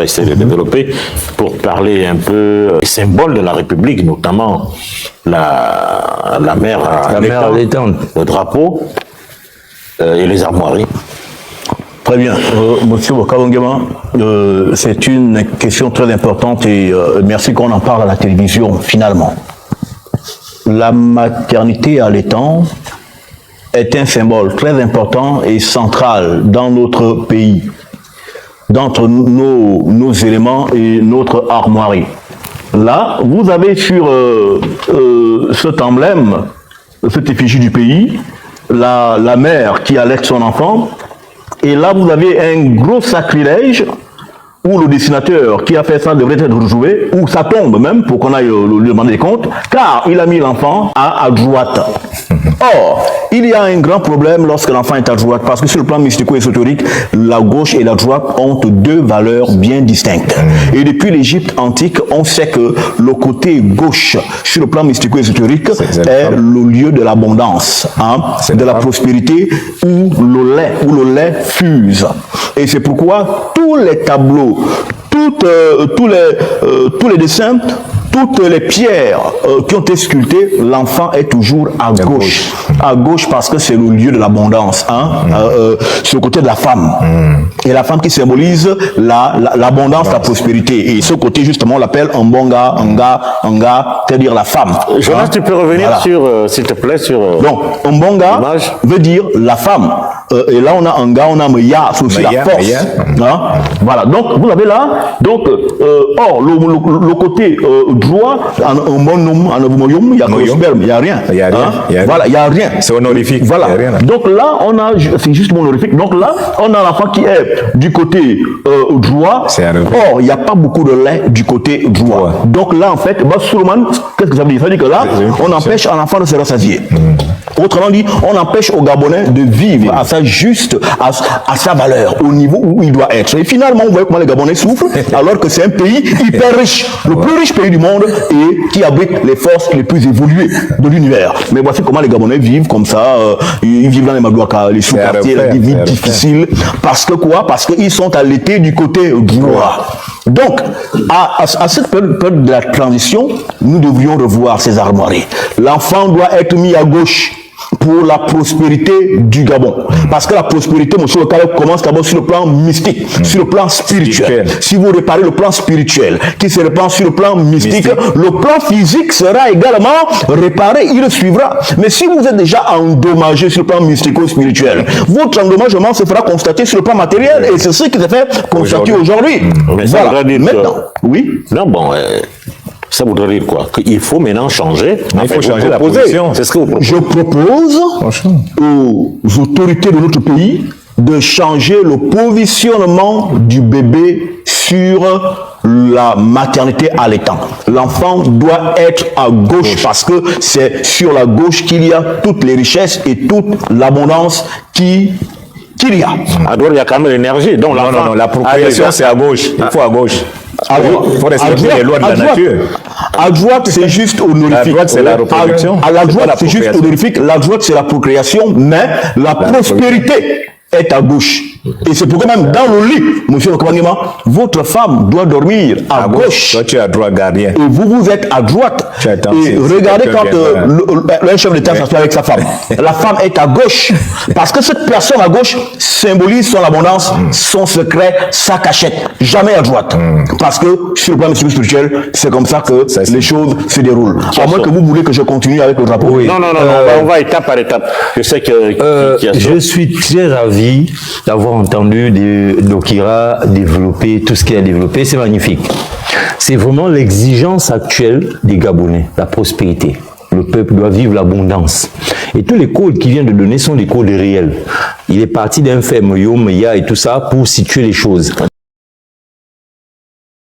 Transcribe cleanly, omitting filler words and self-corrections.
va essayer de développer pour parler un peu des symboles de la République, notamment la mer à l'étang, le drapeau et les armoiries. Très bien. Monsieur Wakawangema, c'est une question très importante et merci qu'on en parle à la télévision, finalement. La maternité à l'étang est un symbole très important et central dans notre pays, dans nos éléments et notre armoirie. Là, vous avez sur cet emblème, cette effigie du pays, la mère qui allaite son enfant, et là vous avez un gros sacrilège où le dessinateur qui a fait ça devrait être rejoué, ou ça tombe même pour qu'on aille lui demander des comptes, car il a mis l'enfant à droite. Or, il y a un grand problème lorsque l'enfant est à droite, parce que sur le plan mystico-ésotérique, la gauche et la droite ont deux valeurs bien distinctes. Et depuis l'Égypte antique, on sait que le côté gauche, sur le plan mystico-ésotérique, est le lieu de l'abondance, de la prospérité, où le lait fuse. Et c'est pourquoi tous les tableaux, tous les dessins, toutes les pierres qui ont été sculptées, l'enfant est toujours à gauche. À gauche parce que c'est le lieu de l'abondance, sur le côté de la femme. Et la femme qui symbolise l'abondance, la prospérité. Et ce côté, justement, on l'appelle Mbonga, Anga, c'est-à-dire la femme. Jonas, tu peux revenir sur, s'il te plaît, sur... Donc, Mbonga veut dire la femme. Et là, on a Anga, on a Meya, c'est aussi la force. Voilà, donc vous avez là, donc, or, le côté droit, en monum, en moyum, il y a que le sperme, il n'y a rien. Voilà, il n'y a rien. C'est honorifique. Voilà. Donc là, on a, c'est juste honorifique. Donc là, on a l'enfant qui est du côté droit. Or, il n'y a pas beaucoup de lait du côté droit. Donc là, en fait, Suleiman, qu'est-ce que ça veut dire? Ça veut dire que là, on empêche à l'enfant de se rassasier. Autrement dit, on empêche aux Gabonais de vivre à sa juste, à sa valeur, au niveau où il doit être. Et finalement, on voit comment les Gabonais souffrent, alors que c'est un pays hyper riche, le plus riche pays du monde et qui abrite les forces les plus évoluées de l'univers. Mais voici comment les Gabonais vivent comme ça, ils vivent dans les Madouaka, les sous-quartiers, la vie difficile. Parce que quoi? Parce qu'ils sont allaités du côté droit. Donc, à cette période de la transition, nous devrions revoir ces armoiries. L'enfant doit être mis à gauche pour la prospérité du Gabon. Parce que la prospérité, monsieur le Caleb, commence d'abord sur le plan mystique, sur le plan spirituel. Si vous réparez le plan spirituel, qui se répand sur le plan mystique, le plan physique sera également réparé, il le suivra. Mais si vous êtes déjà endommagé sur le plan mystico-spirituel, votre endommagement se fera constater sur le plan matériel. Et c'est ce qui se fait constater aujourd'hui. Voilà. Maintenant, oui. Non, bon... Ça voudrait dire quoi? Qu'il faut maintenant changer. Il faut changer la position. C'est ce que vous proposez. Je propose aux autorités de notre pays de changer le positionnement du bébé sur la maternité à l'étang. L'enfant doit être à gauche parce que c'est sur la gauche qu'il y a toutes les richesses et toute l'abondance qu'il y a. À droite, il y a quand même l'énergie. Donc, non, la procréation, c'est à gauche. Il faut à gauche. Il faut respecter les lois de la nature. À droite, c'est juste honorifique. À droite, c'est la reproduction. À la droite, c'est juste honorifique. La droite, c'est la procréation, mais la prospérité est à gauche. Et c'est pourquoi même dans le lit, monsieur Okabangema, votre femme doit dormir à gauche. Toi, tu es à droite, gardien. Et vous êtes à droite. Et regardez quand le chef d'État s'assoit avec sa femme. La femme est à gauche. Parce que cette personne à gauche symbolise son abondance, son secret, sa cachette. Jamais à droite. Parce que sur le plan spirituel, c'est comme ça que les choses se déroulent. À moins que vous voulez que je continue avec le drapeau. Non, on va étape par étape. Je sais que... je suis très ravi d'avoir entendu Dokira développer tout ce qu'il a développé, c'est magnifique. C'est vraiment l'exigence actuelle des Gabonais, la prospérité. Le peuple doit vivre l'abondance. Et tous les codes qu'il vient de donner sont des codes réels. Il est parti d'un fait, Moyo, Meya et tout ça pour situer les choses.